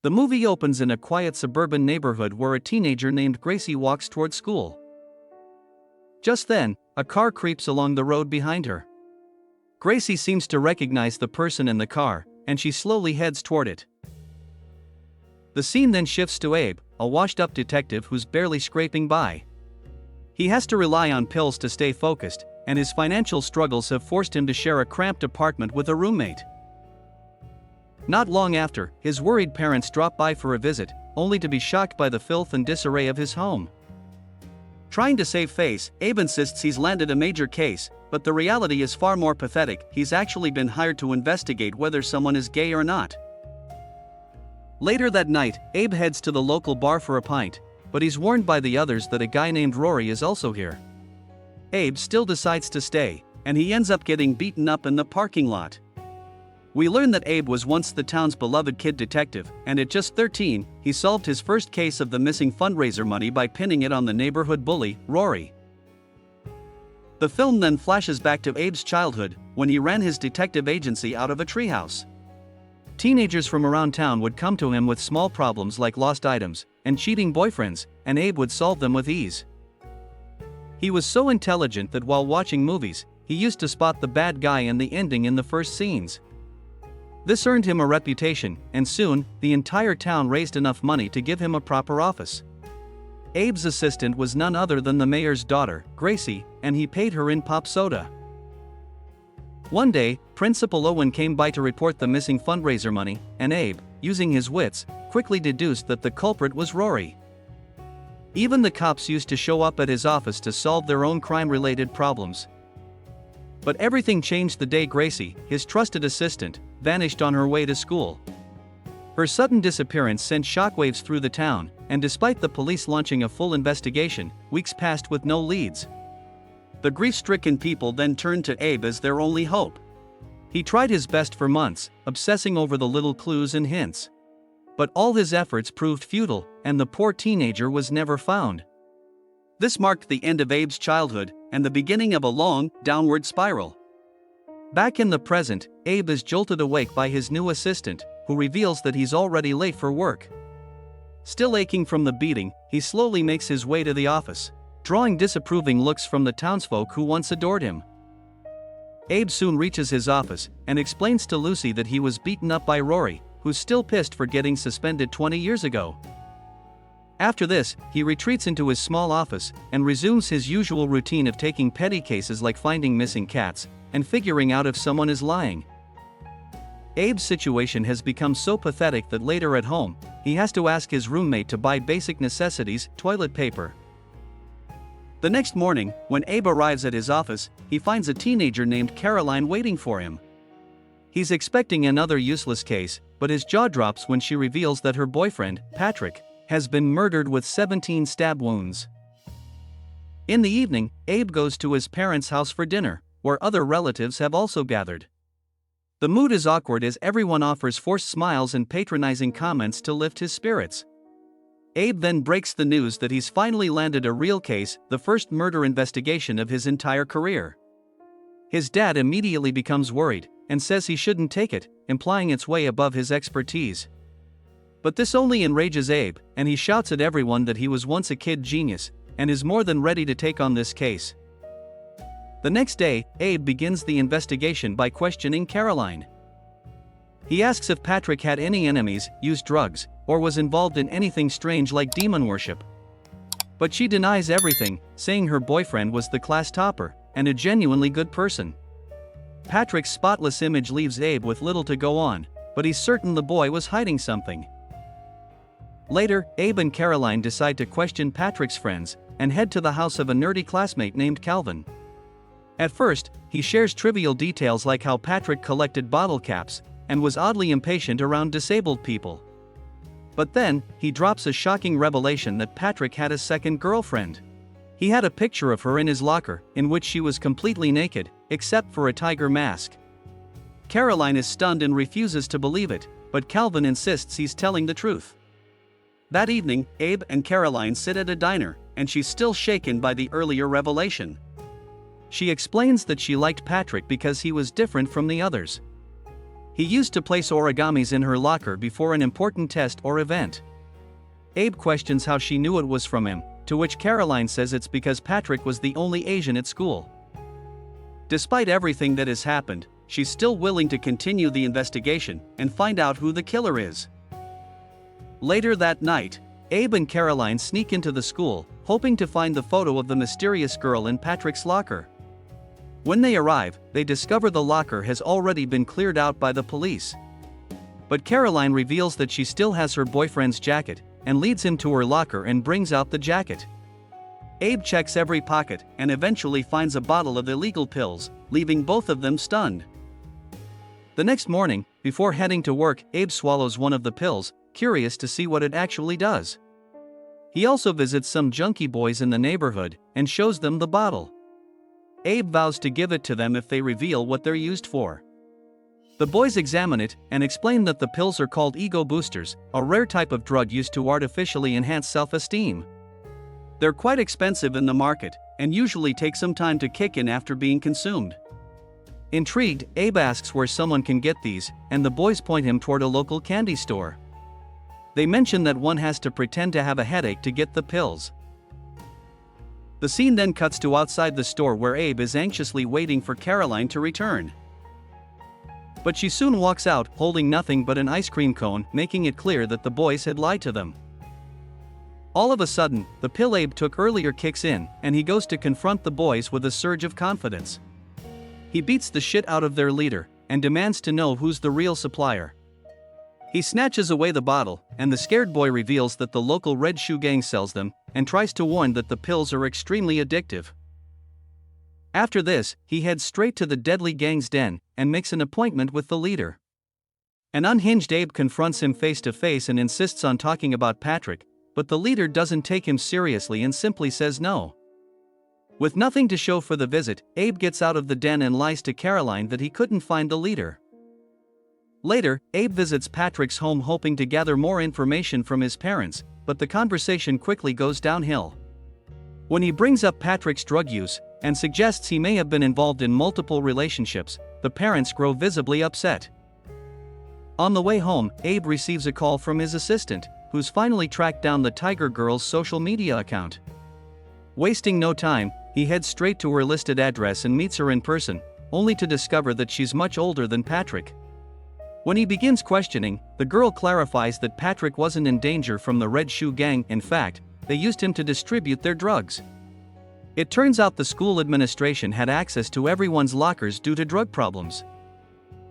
The movie opens in a quiet suburban neighborhood where a teenager named Gracie walks toward school. Just then, a car creeps along the road behind her. Gracie seems to recognize the person in the car, and she slowly heads toward it. The scene then shifts to Abe, a washed-up detective who's barely scraping by. He has to rely on pills to stay focused, and his financial struggles have forced him to share a cramped apartment with a roommate. Not long after, his worried parents drop by for a visit, only to be shocked by the filth and disarray of his home. Trying to save face, Abe insists he's landed a major case, but the reality is far more pathetic. He's actually been hired to investigate whether someone is gay or not. Later that night, Abe heads to the local bar for a pint, but he's warned by the others that a guy named Rory is also here. Abe still decides to stay, and he ends up getting beaten up in the parking lot. We learn that Abe was once the town's beloved kid detective, and at just 13, he solved his first case of the missing fundraiser money by pinning it on the neighborhood bully, Rory. The film then flashes back to Abe's childhood, when he ran his detective agency out of a treehouse. Teenagers from around town would come to him with small problems like lost items and cheating boyfriends, and Abe would solve them with ease. He was so intelligent that while watching movies, he used to spot the bad guy and the ending in the first scenes. This earned him a reputation, and soon, the entire town raised enough money to give him a proper office. Abe's assistant was none other than the mayor's daughter, Gracie, and he paid her in pop soda. One day, Principal Owen came by to report the missing fundraiser money, and Abe, using his wits, quickly deduced that the culprit was Rory. Even the cops used to show up at his office to solve their own crime-related problems. But everything changed the day Gracie, his trusted assistant, vanished on her way to school. Her sudden disappearance sent shockwaves through the town, and despite the police launching a full investigation, weeks passed with no leads. The grief-stricken people then turned to Abe as their only hope. He tried his best for months, obsessing over the little clues and hints. But all his efforts proved futile, and the poor teenager was never found. This marked the end of Abe's childhood, and the beginning of a long, downward spiral. Back in the present, Abe is jolted awake by his new assistant, who reveals that he's already late for work. Still aching from the beating, he slowly makes his way to the office, drawing disapproving looks from the townsfolk who once adored him. Abe soon reaches his office, and explains to Lucy that he was beaten up by Rory, who's still pissed for getting suspended 20 years ago. After this, he retreats into his small office, and resumes his usual routine of taking petty cases like finding missing cats, and figuring out if someone is lying. Abe's situation has become so pathetic that later at home, he has to ask his roommate to buy basic necessities, toilet paper. The next morning, when Abe arrives at his office, he finds a teenager named Caroline waiting for him. He's expecting another useless case, but his jaw drops when she reveals that her boyfriend, Patrick, has been murdered with 17 stab wounds. In the evening, Abe goes to his parents' house for dinner, where other relatives have also gathered. The mood is awkward as everyone offers forced smiles and patronizing comments to lift his spirits. Abe then breaks the news that he's finally landed a real case, the first murder investigation of his entire career. His dad immediately becomes worried, and says he shouldn't take it, implying it's way above his expertise. But this only enrages Abe, and he shouts at everyone that he was once a kid genius, and is more than ready to take on this case. The next day, Abe begins the investigation by questioning Caroline. He asks if Patrick had any enemies, used drugs, or was involved in anything strange like demon worship. But she denies everything, saying her boyfriend was the class topper, and a genuinely good person. Patrick's spotless image leaves Abe with little to go on, but he's certain the boy was hiding something. Later, Abe and Caroline decide to question Patrick's friends, and head to the house of a nerdy classmate named Calvin. At first, he shares trivial details like how Patrick collected bottle caps, and was oddly impatient around disabled people. But then, he drops a shocking revelation that Patrick had a second girlfriend. He had a picture of her in his locker, in which she was completely naked, except for a tiger mask. Caroline is stunned and refuses to believe it, but Calvin insists he's telling the truth. That evening, Abe and Caroline sit at a diner, and she's still shaken by the earlier revelation. She explains that she liked Patrick because he was different from the others. He used to place origamis in her locker before an important test or event. Abe questions how she knew it was from him, to which Caroline says it's because Patrick was the only Asian at school. Despite everything that has happened, she's still willing to continue the investigation and find out who the killer is. Later that night, Abe and Caroline sneak into the school, hoping to find the photo of the mysterious girl in Patrick's locker. When they arrive, they discover the locker has already been cleared out by the police. But Caroline reveals that she still has her boyfriend's jacket, and leads him to her locker and brings out the jacket. Abe checks every pocket and eventually finds a bottle of illegal pills, leaving both of them stunned. The next morning, before heading to work, Abe swallows one of the pills, curious to see what it actually does. He also visits some junkie boys in the neighborhood and shows them the bottle. Abe vows to give it to them if they reveal what they're used for. The boys examine it and explain that the pills are called ego boosters, a rare type of drug used to artificially enhance self-esteem. They're quite expensive in the market, and usually take some time to kick in after being consumed. Intrigued, Abe asks where someone can get these, and the boys point him toward a local candy store. They mention that one has to pretend to have a headache to get the pills. The scene then cuts to outside the store where Abe is anxiously waiting for Caroline to return. But she soon walks out, holding nothing but an ice cream cone, making it clear that the boys had lied to them. All of a sudden, the pill Abe took earlier kicks in, and he goes to confront the boys with a surge of confidence. He beats the shit out of their leader, and demands to know who's the real supplier. He snatches away the bottle, and the scared boy reveals that the local Red Shoe Gang sells them, and tries to warn that the pills are extremely addictive. After this, he heads straight to the deadly gang's den, and makes an appointment with the leader. An unhinged Abe confronts him face to face and insists on talking about Patrick, but the leader doesn't take him seriously and simply says no. With nothing to show for the visit, Abe gets out of the den and lies to Caroline that he couldn't find the leader. Later, Abe visits Patrick's home hoping to gather more information from his parents, but the conversation quickly goes downhill. When he brings up Patrick's drug use, and suggests he may have been involved in multiple relationships, the parents grow visibly upset. On the way home, Abe receives a call from his assistant, who's finally tracked down the Tiger Girl's social media account. Wasting no time, he heads straight to her listed address and meets her in person, only to discover that she's much older than Patrick. When he begins questioning, the girl clarifies that Patrick wasn't in danger from the Red Shoe Gang. In fact, they used him to distribute their drugs. It turns out the school administration had access to everyone's lockers due to drug problems.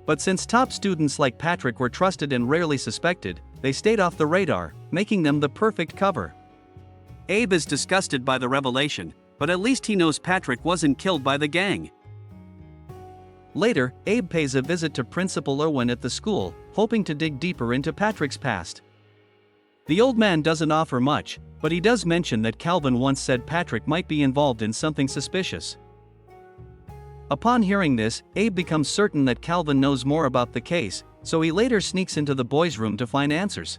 But since top students like Patrick were trusted and rarely suspected, they stayed off the radar, making them the perfect cover. Abe is disgusted by the revelation, but at least he knows Patrick wasn't killed by the gang. Later, Abe pays a visit to Principal Irwin at the school, hoping to dig deeper into Patrick's past. The old man doesn't offer much, but he does mention that Calvin once said Patrick might be involved in something suspicious. Upon hearing this, Abe becomes certain that Calvin knows more about the case, so he later sneaks into the boys' room to find answers.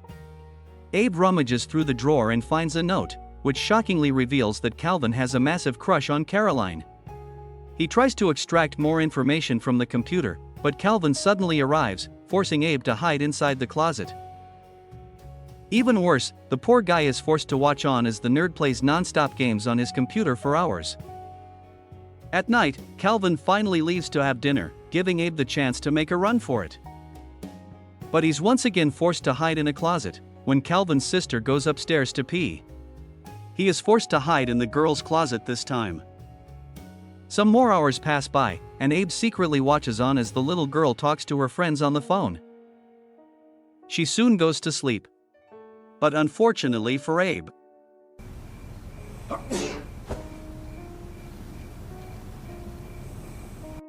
Abe rummages through the drawer and finds a note, which shockingly reveals that Calvin has a massive crush on Caroline. He tries to extract more information from the computer, but Calvin suddenly arrives, forcing Abe to hide inside the closet. Even worse, the poor guy is forced to watch on as the nerd plays non-stop games on his computer for hours. At night, Calvin finally leaves to have dinner, giving Abe the chance to make a run for it. But he's once again forced to hide in a closet, when Calvin's sister goes upstairs to pee. He is forced to hide in the girl's closet this time. Some more hours pass by, and Abe secretly watches on as the little girl talks to her friends on the phone. She soon goes to sleep. But unfortunately for Abe,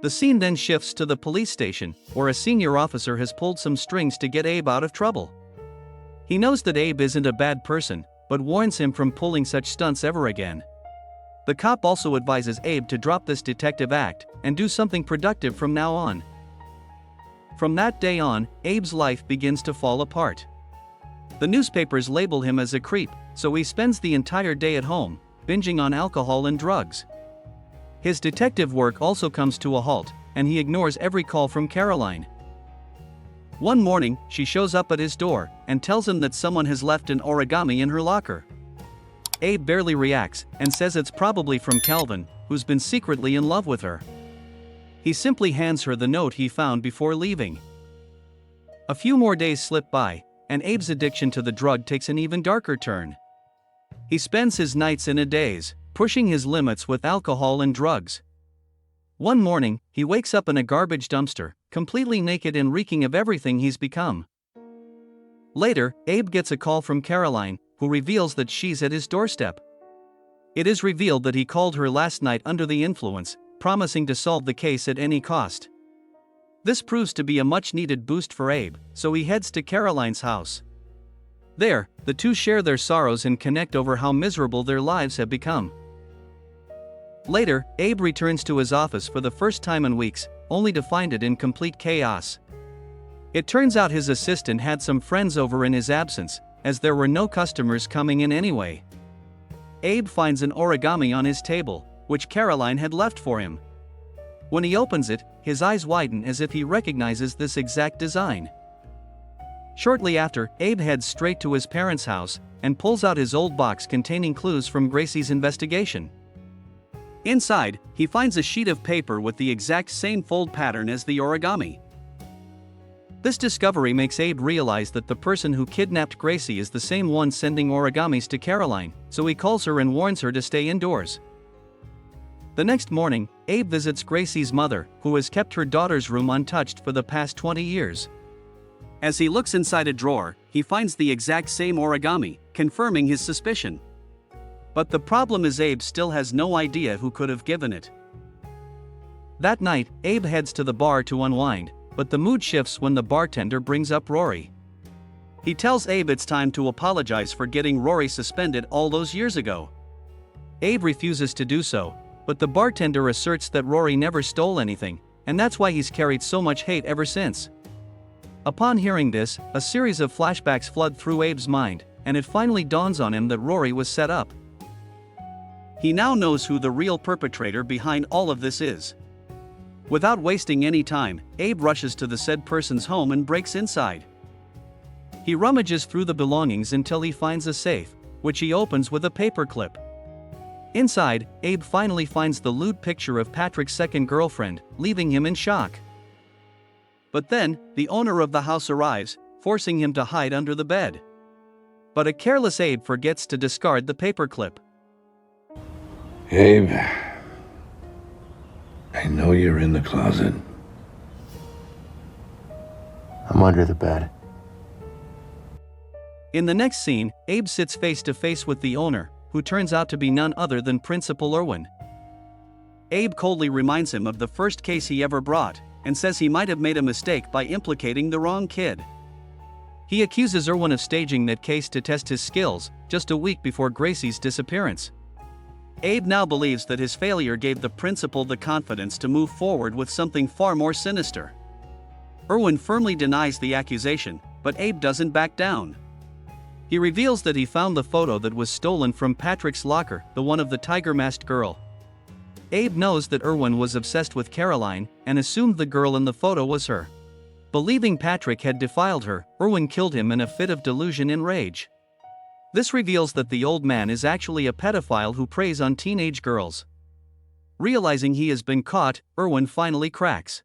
the scene then shifts to the police station, where a senior officer has pulled some strings to get Abe out of trouble. He knows that Abe isn't a bad person, but warns him from pulling such stunts ever again. The cop also advises Abe to drop this detective act and do something productive from now on. From that day on, Abe's life begins to fall apart. The newspapers label him as a creep, so he spends the entire day at home, binging on alcohol and drugs. His detective work also comes to a halt, and he ignores every call from Caroline. One morning, she shows up at his door and tells him that someone has left an origami in her locker. Abe barely reacts and says it's probably from Calvin, who's been secretly in love with her. He simply hands her the note he found before leaving. A few more days slip by, and Abe's addiction to the drug takes an even darker turn. He spends his nights in a daze, pushing his limits with alcohol and drugs. One morning, he wakes up in a garbage dumpster, completely naked and reeking of everything he's become. Later, Abe gets a call from Caroline, who reveals that she's at his doorstep. It is revealed that he called her last night under the influence, promising to solve the case at any cost. This proves to be a much-needed boost for Abe, so he heads to Caroline's house. There, the two share their sorrows and connect over how miserable their lives have become. Later, Abe returns to his office for the first time in weeks, only to find it in complete chaos. It turns out his assistant had some friends over in his absence, as there were no customers coming in anyway. Abe finds an origami on his table, which Caroline had left for him. When he opens it, his eyes widen as if he recognizes this exact design. Shortly after, Abe heads straight to his parents' house and pulls out his old box containing clues from Gracie's investigation. Inside, he finds a sheet of paper with the exact same fold pattern as the origami. This discovery makes Abe realize that the person who kidnapped Gracie is the same one sending origamis to Caroline, so he calls her and warns her to stay indoors. The next morning, Abe visits Gracie's mother, who has kept her daughter's room untouched for the past 20 years. As he looks inside a drawer, he finds the exact same origami, confirming his suspicion. But the problem is Abe still has no idea who could have given it. That night, Abe heads to the bar to unwind, but the mood shifts when the bartender brings up Rory. He tells Abe it's time to apologize for getting Rory suspended all those years ago. Abe refuses to do so, but the bartender asserts that Rory never stole anything, and that's why he's carried so much hate ever since. Upon hearing this, a series of flashbacks flood through Abe's mind, and it finally dawns on him that Rory was set up. He now knows who the real perpetrator behind all of this is. Without wasting any time, Abe rushes to the said person's home and breaks inside. He rummages through the belongings until he finds a safe, which he opens with a paperclip. Inside, Abe finally finds the lewd picture of Patrick's second girlfriend, leaving him in shock. But then, the owner of the house arrives, forcing him to hide under the bed. But a careless Abe forgets to discard the paperclip. Abe, I know you're in the closet. I'm under the bed. In the next scene, Abe sits face to face with the owner, who turns out to be none other than Principal Irwin. Abe coldly reminds him of the first case he ever brought, and says he might have made a mistake by implicating the wrong kid. He accuses Irwin of staging that case to test his skills, just a week before Gracie's disappearance. Abe now believes that his failure gave the principal the confidence to move forward with something far more sinister. Irwin firmly denies the accusation, but Abe doesn't back down. He reveals that he found the photo that was stolen from Patrick's locker, the one of the tiger-masked girl. Abe knows that Irwin was obsessed with Caroline, and assumed the girl in the photo was her. Believing Patrick had defiled her, Irwin killed him in a fit of delusion and rage. This reveals that the old man is actually a pedophile who preys on teenage girls. Realizing he has been caught, Irwin finally cracks.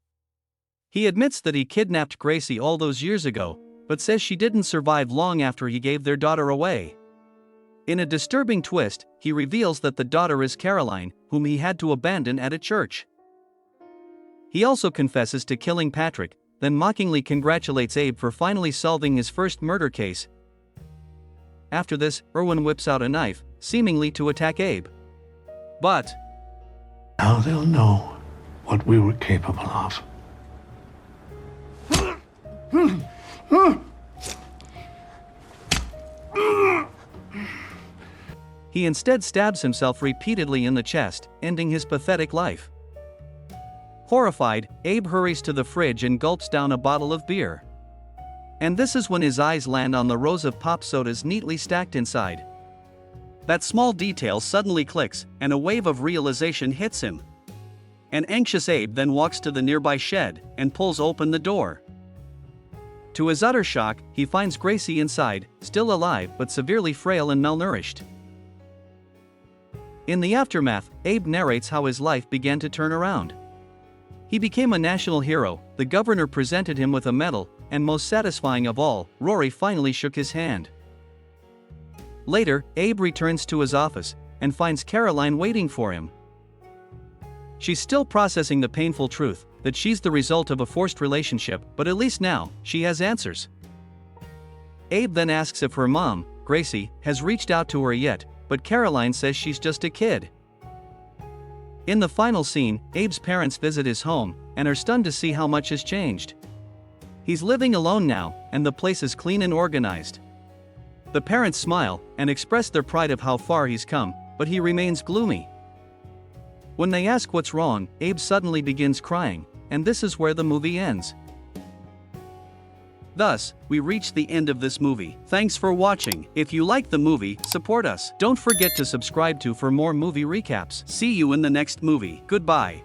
He admits that he kidnapped Gracie all those years ago, but says she didn't survive long after he gave their daughter away. In a disturbing twist, he reveals that the daughter is Caroline, whom he had to abandon at a church. He also confesses to killing Patrick, then mockingly congratulates Abe for finally solving his first murder case. After this, Irwin whips out a knife, seemingly to attack Abe. But Now they'll know what we were capable of. he instead stabs himself repeatedly in the chest, ending his pathetic life. Horrified, Abe hurries to the fridge and gulps down a bottle of beer. And this is when his eyes land on the rows of pop sodas neatly stacked inside. That small detail suddenly clicks, and a wave of realization hits him. An anxious Abe then walks to the nearby shed, and pulls open the door. To his utter shock, he finds Gracie inside, still alive but severely frail and malnourished. In the aftermath, Abe narrates how his life began to turn around. He became a national hero, the governor presented him with a medal, and most satisfying of all, Rory finally shook his hand. Later, Abe returns to his office and finds Caroline waiting for him. She's still processing the painful truth that she's the result of a forced relationship, but at least now, she has answers. Abe then asks if her mom, Gracie, has reached out to her yet, but Caroline says she's just a kid. In the final scene, Abe's parents visit his home and are stunned to see how much has changed. He's living alone now, and the place is clean and organized. The parents smile and express their pride of how far he's come, but he remains gloomy. When they ask what's wrong, Abe suddenly begins crying, and this is where the movie ends. Thus, we reach the end of this movie. Thanks for watching. If you like the movie, support us. Don't forget to subscribe for more movie recaps. See you in the next movie. Goodbye.